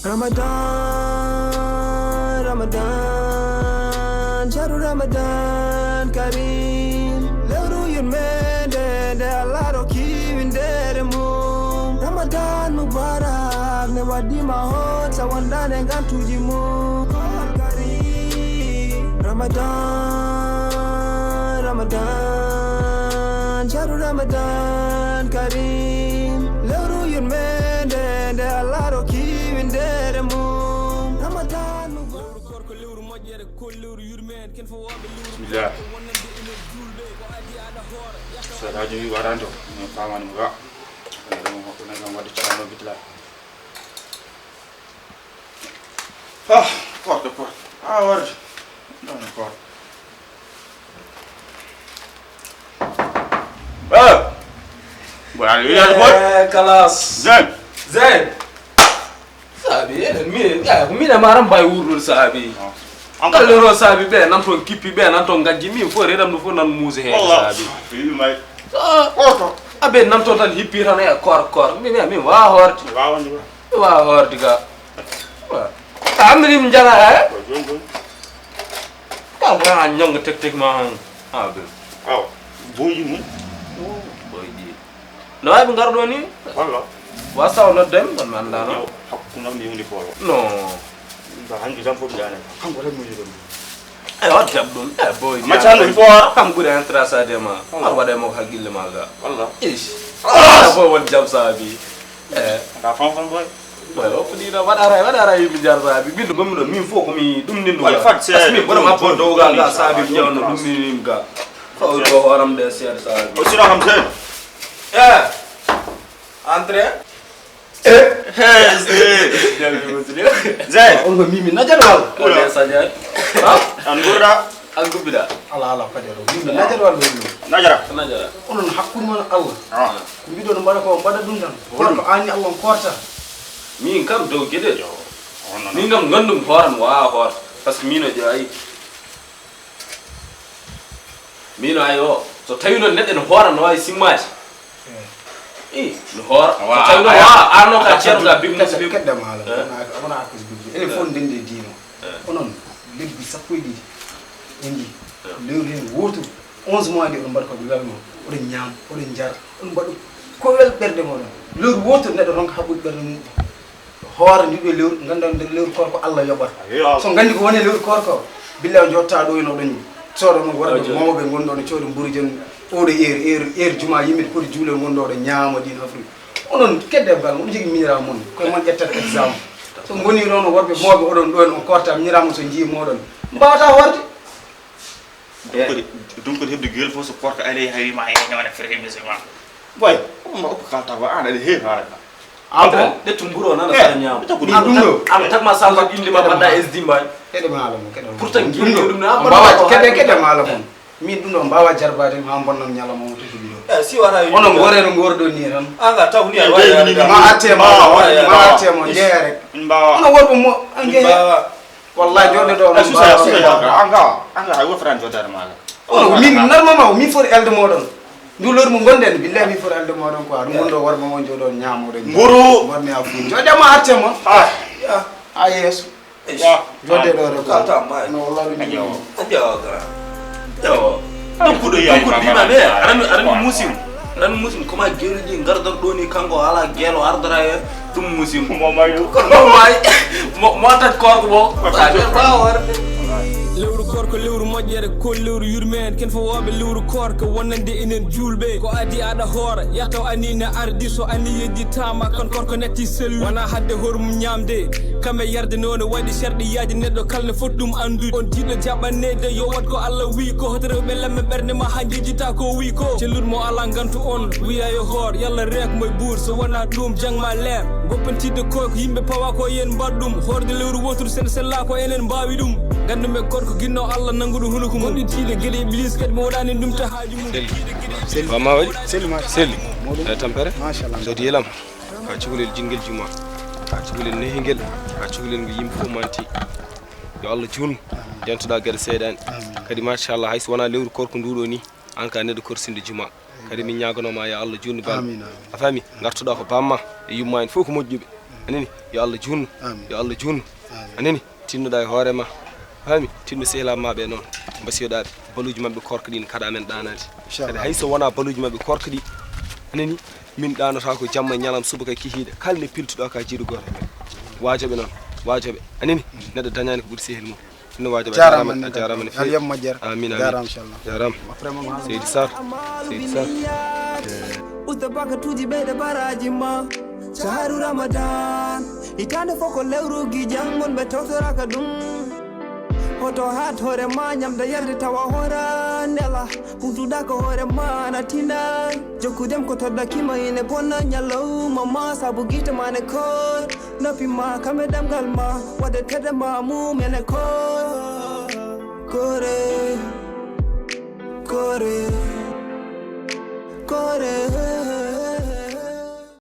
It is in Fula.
Ramadan, Ramadan, Sharu Ramadan Karim. Leuru yurmende de Allah roki windere mum. Ramadan Mubarak ne wadima hot sawanda ne gantuji mum. Karim. Ramadan, Ramadan, Sharu Ramadan Karim. Leuru yurmende de Allah roki windere mum. Ramadan Mubarak. Bismillah. Sarajo wi waranto no faman ga dum ko ngam wadi ciano bitla porte warde non porte voilà ya خلاص زين sabi mi maram bay wurul sabi Angkal lero sabi be nan ton kipi be nan ton gadji mi fo redam do fo nan muuse he sabi fi may abe nan ton tan hippi tan e kor mi wa horti ga amri mi jara he ka nyong tek ma abe boyi mu boyi no ay ngardo ni walla wasa no dem man dano hakuna mi ngi ko no ba hangi jam fo biane kan ko remu yidum ay wat dabdon boy ma chalo fo kam gure entra sa dema wada mo hagille maga walla ish boy won jam sabi da fon boy wala ko dina wada yimi jar sabi bindu gomno min fo ko mi dum nindu wala fat se asmi bono ma po do ga sabi jawno dum nim ga fo do horam de ser sabi o sino ham sen entre Zai, on mimi najar wal ko saja angura angubida ala fadero mimi najar wal mimi najara onon hakkun man Allah ko bido no bada ko bada dum tan ko ani Allah korta min kam do gede jo min ngam ngandum horan wa hor parce que mino jayi mino ayo so tawino nedde no horan no way simmaji no hor tawino wa arno ka certo ga big muslim kedda mala amana akis big ele fon dende dino onon lebbi sappo e didi indi lewren woto 11 mois de on barko bilalmo odon nyam odon jar on badu ko wel berde mo lewru woto neddo ronka habud berde mum hoore ndido lewru gandal der lewru korko Allah yobata so gandi ko woni lewru korko billahi jotta do eno don sodo mo wardo mobe gondo no ciodo mburi jen odo juma yimit ko juule gondo do nyaama din Afrique onon kedde gal on jigi mira mon ko mon ƴettat exemple so ngoni non worbe mobe odon don on korta miramo so ji modon mbawata warde dum ko hebde gel fo so porte ale hay ma e nyone frère musulman boy ma ko kata wa ana de he hala après de tumburo nana sa nyaam am tak ma samba indi ma banda SD mbay kedde mala mo kedde pourtant ngi dum na bawa kedde mala mo min dum do bawa jarbade ha bonnon nyala mo to bido si wara onon goreno gordo ni tan anga taw ni ma atemo jeere mbawa ono worbo mo ange wallahi jode do anga hay wo fran jodar mala min normalement mi for elde modon ndulor mo gonden billahi mi for elde modon quoi dum gondo worbo mo jodo nyaamude mburu wonni afu jode ma atemo yes jode do re ko no wallahi ajo kudo yayi ma be aran musim koma geruji ngardar do ni kango ala gelo ardara e tum musim mo mayu ko mo tat ko bo power lewru korko lewru moƴƴere ko lewru yurmeen ken fo woɓe lewru korko wonande enen julɓe ko adi aɗa hoora yataw anine ardi so ani yedditama kon korko netti sellu wona hadde hormum ñamde kamɓe yarde noon waɗi sherɗe yaaji neɗɗo kalne foti ɗum andude on jiɗɗo jaɓannede yo wat ko Allah wi ko hoto rewɓe lemme ɓerde ma ha jejjita ko wi ko celludmo ala gantu on wiya yo hoor yallah rek moye buur so wona ɗum jangma leer goppantide koy ko yimɓe pawa ko yen mbaɗ ɗum horde lewru wotoru sen sella ko enen mbawi ɗum gandume korko ginno Allah nangudu hunuko mum goɗɗitiide gueɗe iblis kadi mo waɗani ɗum ta haaju mum selli ma waɗi selli tampere machallah so yelam ka cukalel jingel juma ka cukalel nehingel ka cukalel ngo yimɓe fof manti yo Allah juutnu dentoɗa gueɗe seeɗani kadi machallah hayso wona lewru korko nduɗo ni an ka neɗɗo korsinde juma kadi min ñaganoma ya Allah juutnu bal a faami gartoɗa ko bamma e yumma en fof ko moƴƴuɓe anani yo Allah junnu yo Allah junnu anani tinnuɗa e hoorema fami tinno sehlamaɓe noon mbasiyoɗaɓe baluji mabɓe korka ɗi kaɗa men ɗanade kadi hay so wona baluji mabɓe korka ɗi anani min ɗanata ko jamma e ñalam subaka kihiɗe kala ne piltuɗo ka jiiɗo goto wajoɓe noon wajoɓe anani neɗɗo dañani ko ɓuuri sehil mum no wajoɓe jarama ne fewi amin amin jarama seydi sar usta bakatuji ɓeyɗe baraji ma shaharu ramadan hitande foko lewrugi jangon ɓe tawtoraka ɗum hoto hat hoore ma ñamda yarde tawa hoora ndela hutuɗa ko hoore ma na tinda jokkudem ko toddakima ine bonna ñallowma ma saabu guite ma ne kor noppi ma kame ɗemgal ma wadde tedde ma mumene kore